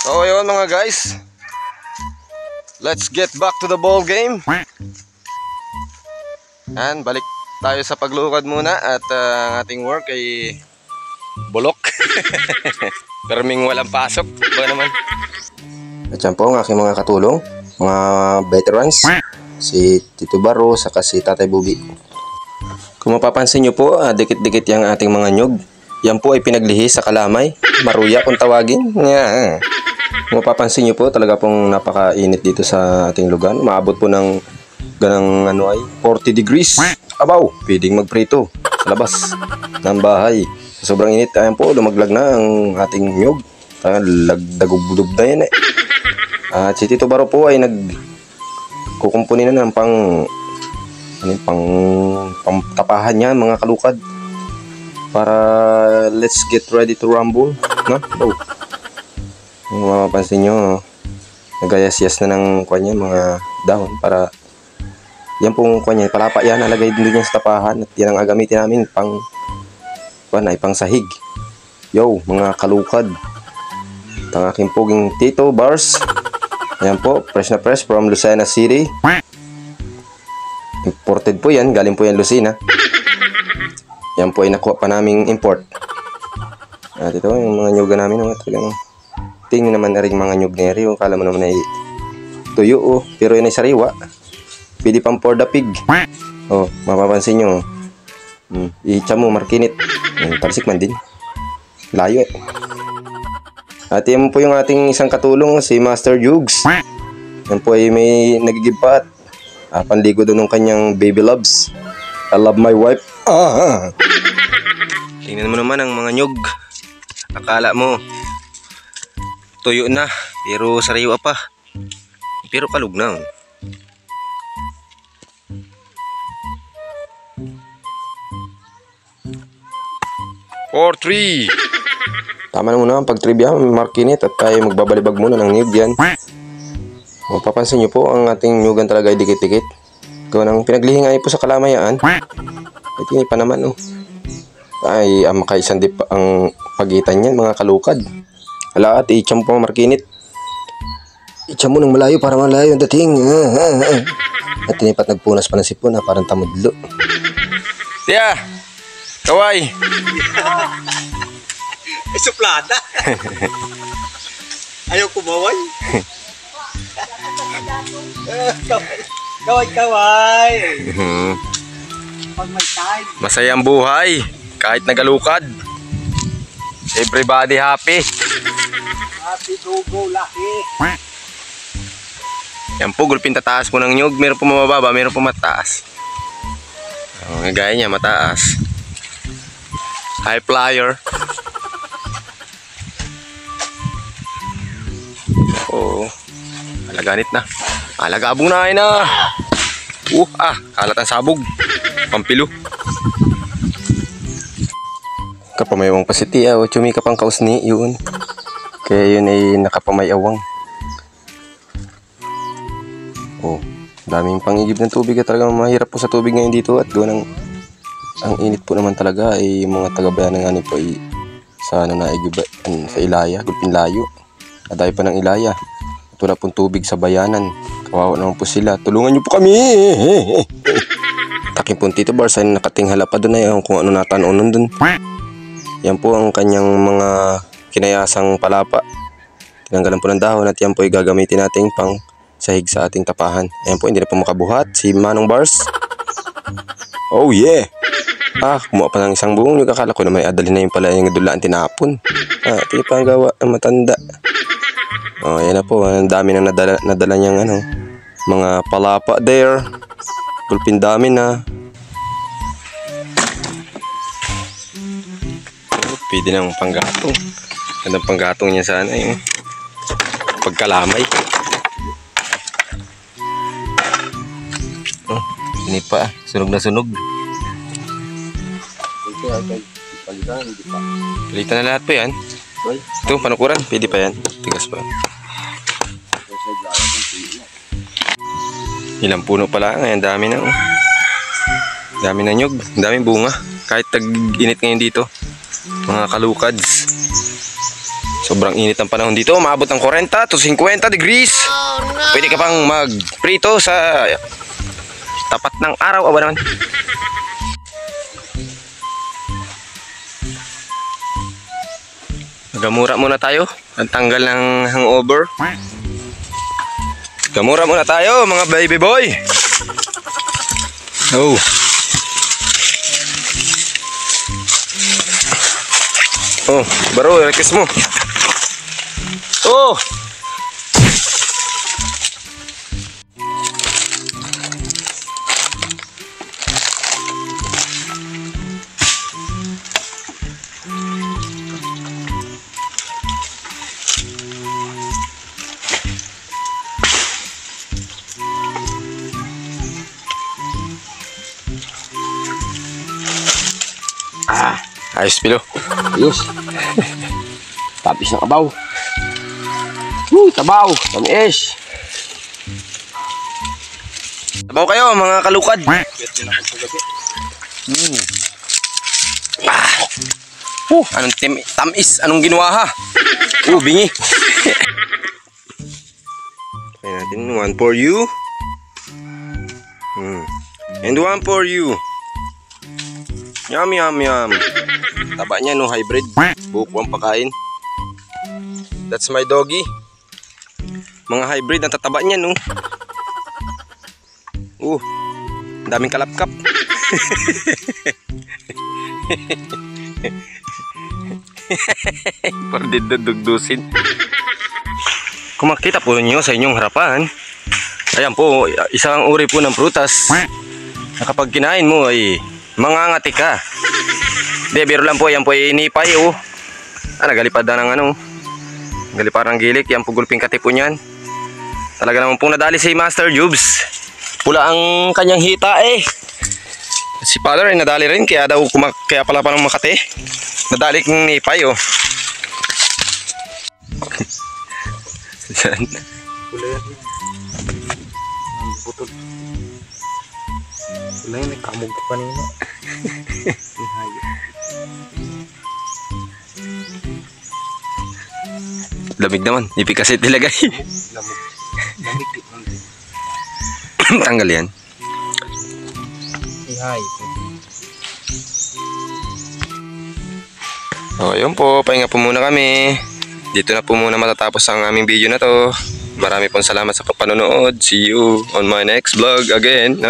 So yun mga guys, let's get back to the ball game. And balik tayo sa paglukad muna. At ang ating work ay bulok. Perming walang pasok ba naman. At yan po ang aking mga katulong, mga veterans, si Tito Baro saka si Tatay Bubi. Kung mapapansin nyo po, dikit-dikit yung ating mga nyug. Yan po ay pinaglihi sa kalamay, maruya kung tawagin. Yeah. Kung mapapansin nyo po, talaga pong napakainit dito sa ating lugar. Maabot po ng ganang 40 degrees. Abaw, pwedeng magprito sa labas ng bahay. Sa sobrang init, ayan po, lumaglag na ang ating nyug. Lagdagubdub na yan eh. At si Tito Baro po ay nagkukumpuni na ng pang tapahan niya mga kalukad. Para let's get ready to rumble. No? Oh. Kung mapapansin nyo, nagayas-yas na ng kanya mga dahon para yan pong kanya, palapa yan, nalagay din yan sa tapahan at yan ang agamitin namin pang sahig. Yo, mga kalukad. At ang aking puging Tito Bars. Ayan po, fresh na fresh from Lucena City. Imported po yan, galing po yan Lucena. Yan po ay nakuha pa naming import. At ito, yung mga nyuga namin, talagang tingin naman na rin mga nyug na rin. Kala mo naman ay tuyo, pero yan ay sariwa. Pwede pang for the pig. Oh, mapapansin nyo. Iitsa mo, markinit. Tarsik man din. Layo eh. At yan po yung ating isang katulong, si Master Jugs. Yan po ay may nagigibpat. Panligo doon ng kanyang baby loves. I love my wife. Tingnan mo naman ang mga nyug. Akala mo tuyo na, pero sariwa pa. Pero kalug na. 4-3. Tama na muna ang pag-trivia, markinit at tayo magbabalibag muna ng nyug yan. Mapapansin nyo po, ang ating nyugan talaga ay dikit-dikit. Kung ang pinaglihingan po sa kalamayaan, ay tingin pa naman ay makaisang dip ang pagitan yan mga kalukad. Wala at itcham po markinit. Itcham mo ng malayo para malayo ang dating. At tinipat nagpunas pa ng sipon parang tamudlo. Tiya! Kaway! Ay, suplada! Ayaw kumaway! Kaway! Pag may time. Masayang buhay kahit nagalukad. Everybody happy. Happy go lucky. Yan po, gulpin tataas po ng nyug. Meron po mababa, meron po mataas. Gaya niya, mataas. High flyer. Oo. Alaganit na. Alagabong na ay na. Kalat ang sabog. Pampilo. Kapamayawang pa si Tia. Chumi ka pang kaus ni yun. Kaya yun ay nakapamayawang. Daming pangigib ng tubig at talagang mahirap po sa tubig ngayon dito. At doon ang init po naman talaga ay mga taga-bayan ng po ay sa sa Ilaya, Gulpin Layo. Aday pa ng Ilaya. At wala pong tubig sa bayanan. Kawawa naman po sila. Tulungan niyo po kami! Taking po Tito Bars ay nakatinghala pa doon ay kung ano natanoon doon. Yan po ang kanyang mga kinayasang palapa. Tinanggalan po ng dahon at yan po ay gagamitin natin pang sahig sa ating tapahan. Ayan po, hindi na po makabuhat si Manong Bars. Oh yeah! Kumuha pa ng isang buong. Akala ko na may adalhin na yung pala yung dulaan tinapon. Ito pa ang gawa ng matanda. Ayan na po. Ang dami na nadala niyang mga palapa there. Gulpin dami na. Pwede ng panggatong. Gandang panggatong niya sana yung pagkalamay. Ini pa, sunog na sunog. Palitan na lahat po yan. Ito, panukuran, pwede pa yan. Tigas pa. Ilang puno pala, ngayon dami na. Dami na nyug, daming bunga. Kahit tag-init ngayon dito. Mga kalukads. Sobrang init ang panahon dito. Umabot ng 40 to 50 degrees. Pwede ka pang magprito sa tapat ng araw. Aba naman. Gamura muna tayo. Ang tanggal ng hangover. Gamura muna tayo mga baby boy. Oh. Oh, baro, request mo. Oh. Ayos, Pilo. Ayos. Tapis ng kabaw. Tabaw. Tamis. Tabaw kayo mga kalukad. Anong tamis? Anong ginawa ha? Bingi. Kaya natin, one for you. And one for you. Yum, yum, yum. Taba niya, no? Hybrid. Buko ang pakain. That's my doggy. Mga hybrid, ang tataba niya, no? Daming kalapkap. Parang dudugdusin. Kung makita po ninyo sa inyong harapan, ayan po, isang uri po ng prutas na kapag kinain mo ay mangangati ka. Hindi, biro lang po. Yan po ay inipay. Nagalipad na ng galipad ng gilik. Yan po gulping kati po niyan. Talaga naman pong nadali si Master Jubes. Pula ang kanyang hita Si Father ay nadali rin. Kaya daw kaya pala pa ng Makati. Nadali kong nipay Diyan. Butol. Wala yung may kamog ko kanina. Lamig naman. Ipi kasi tilagay. Lamig. Lamig. Tanggal yan. Ihay. Ayun po. Pahinga po muna kami. Dito na po muna matatapos ang aming video na to. Marami pong salamat sa panonood. See you on my next vlog again.